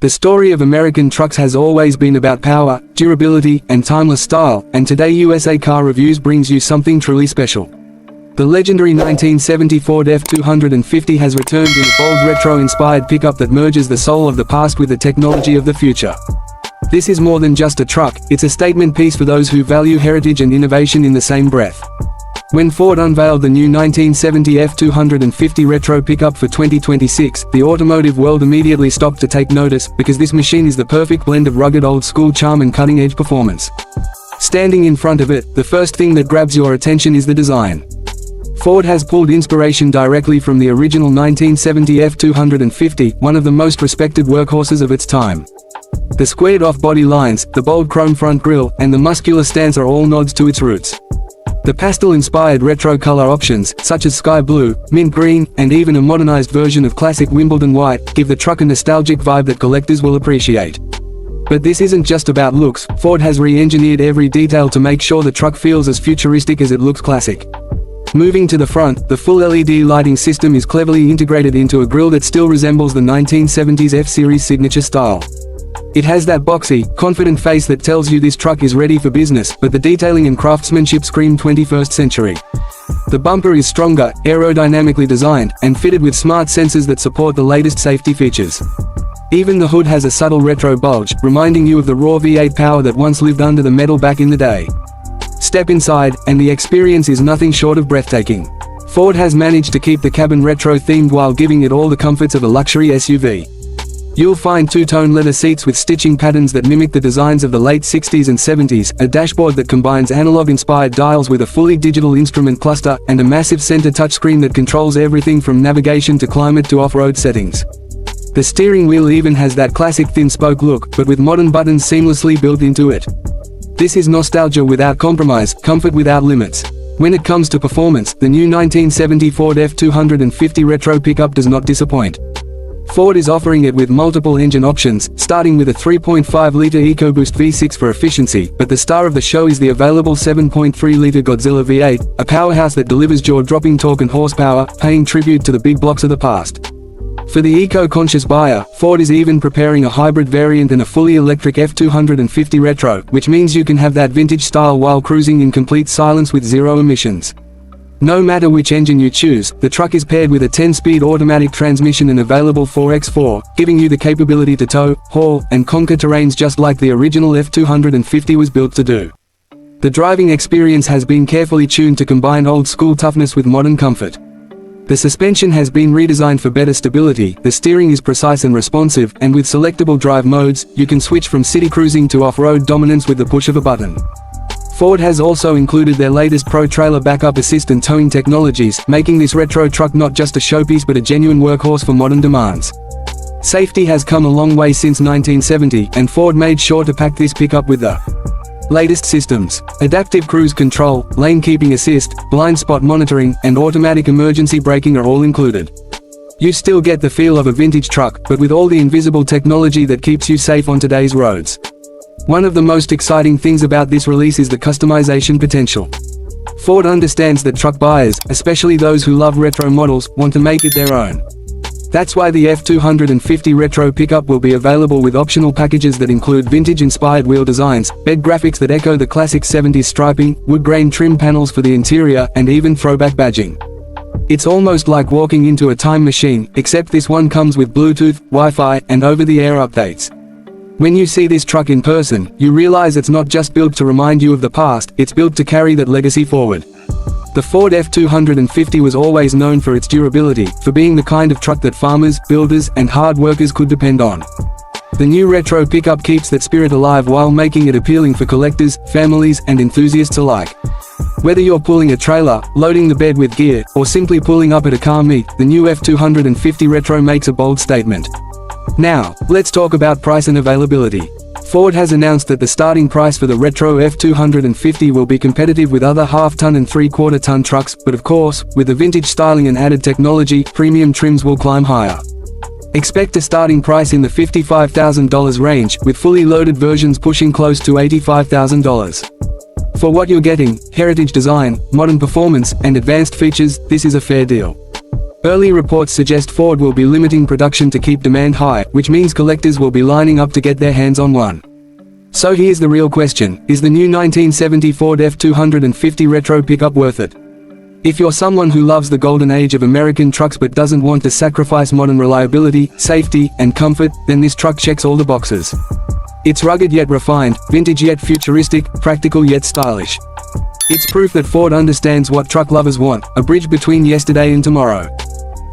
The story of American trucks has always been about power, durability, and timeless style, and today USA Car Reviews brings you something truly special. The legendary 1970 Ford F-250 has returned in a bold retro-inspired pickup that merges the soul of the past with the technology of the future. This is more than just a truck, it's a statement piece for those who value heritage and innovation in the same breath. When Ford unveiled the new 1970 F-250 retro pickup for 2026, the automotive world immediately stopped to take notice, because this machine is the perfect blend of rugged old-school charm and cutting-edge performance. Standing in front of it, the first thing that grabs your attention is the design. Ford has pulled inspiration directly from the original 1970 F-250, one of the most respected workhorses of its time. The squared-off body lines, the bold chrome front grille, and the muscular stance are all nods to its roots. The pastel-inspired retro color options, such as sky blue, mint green, and even a modernized version of classic Wimbledon white, give the truck a nostalgic vibe that collectors will appreciate. But this isn't just about looks. Ford has re-engineered every detail to make sure the truck feels as futuristic as it looks classic. Moving to the front, the full LED lighting system is cleverly integrated into a grille that still resembles the 1970s F-Series signature style. It has that boxy, confident face that tells you this truck is ready for business, but the detailing and craftsmanship scream 21st century. The bumper is stronger, aerodynamically designed, and fitted with smart sensors that support the latest safety features. Even the hood has a subtle retro bulge, reminding you of the raw V8 power that once lived under the metal back in the day. Step inside, and the experience is nothing short of breathtaking. Ford has managed to keep the cabin retro-themed while giving it all the comforts of a luxury SUV. You'll find two-tone leather seats with stitching patterns that mimic the designs of the late 60s and 70s, a dashboard that combines analog-inspired dials with a fully digital instrument cluster, and a massive center touchscreen that controls everything from navigation to climate to off-road settings. The steering wheel even has that classic thin-spoke look, but with modern buttons seamlessly built into it. This is nostalgia without compromise, comfort without limits. When it comes to performance, the new 1970 Ford F-250 retro pickup does not disappoint. Ford is offering it with multiple engine options, starting with a 3.5-liter EcoBoost V6 for efficiency, but the star of the show is the available 7.3-liter Godzilla V8, a powerhouse that delivers jaw-dropping torque and horsepower, paying tribute to the big blocks of the past. For the eco-conscious buyer, Ford is even preparing a hybrid variant and a fully electric F-250 retro, which means you can have that vintage style while cruising in complete silence with zero emissions. No matter which engine you choose, the truck is paired with a 10-speed automatic transmission and available 4x4, giving you the capability to tow, haul, and conquer terrains just like the original F-250 was built to do. The driving experience has been carefully tuned to combine old-school toughness with modern comfort. The suspension has been redesigned for better stability, the steering is precise and responsive, and with selectable drive modes, you can switch from city cruising to off-road dominance with the push of a button. Ford has also included their latest Pro Trailer Backup Assist and towing technologies, making this retro truck not just a showpiece but a genuine workhorse for modern demands. Safety has come a long way since 1970, and Ford made sure to pack this pickup with the latest systems. Adaptive cruise control, lane keeping assist, blind spot monitoring, and automatic emergency braking are all included. You still get the feel of a vintage truck, but with all the invisible technology that keeps you safe on today's roads. One of the most exciting things about this release is the customization potential. Ford understands that truck buyers, especially those who love retro models, want to make it their own. That's why the F-250 retro pickup will be available with optional packages that include vintage-inspired wheel designs, bed graphics that echo the classic 70s striping, wood-grain trim panels for the interior, and even throwback badging. It's almost like walking into a time machine, except this one comes with Bluetooth, Wi-Fi, and over-the-air updates. When you see this truck in person, you realize it's not just built to remind you of the past, it's built to carry that legacy forward. The Ford F-250 was always known for its durability, for being the kind of truck that farmers, builders, and hard workers could depend on. The new retro pickup keeps that spirit alive while making it appealing for collectors, families, and enthusiasts alike. Whether you're pulling a trailer, loading the bed with gear, or simply pulling up at a car meet, the new F-250 retro makes a bold statement. Now, let's talk about price and availability. Ford has announced that the starting price for the retro F-250 will be competitive with other half-ton and three-quarter-ton trucks, but of course, with the vintage styling and added technology, premium trims will climb higher. Expect a starting price in the $55,000 range, with fully loaded versions pushing close to $85,000. For what you're getting, heritage design, modern performance, and advanced features, this is a fair deal. Early reports suggest Ford will be limiting production to keep demand high, which means collectors will be lining up to get their hands on one. So here's the real question: is the new 1970 Ford F-250 retro pickup worth it? If you're someone who loves the golden age of American trucks but doesn't want to sacrifice modern reliability, safety, and comfort, then this truck checks all the boxes. It's rugged yet refined, vintage yet futuristic, practical yet stylish. It's proof that Ford understands what truck lovers want: a bridge between yesterday and tomorrow.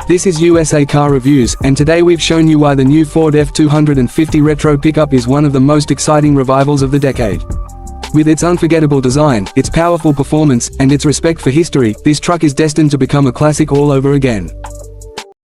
This is USA Car Reviews, and today we've shown you why the new Ford F-250 retro pickup is one of the most exciting revivals of the decade. With its unforgettable design, its powerful performance, and its respect for history, this truck is destined to become a classic all over again.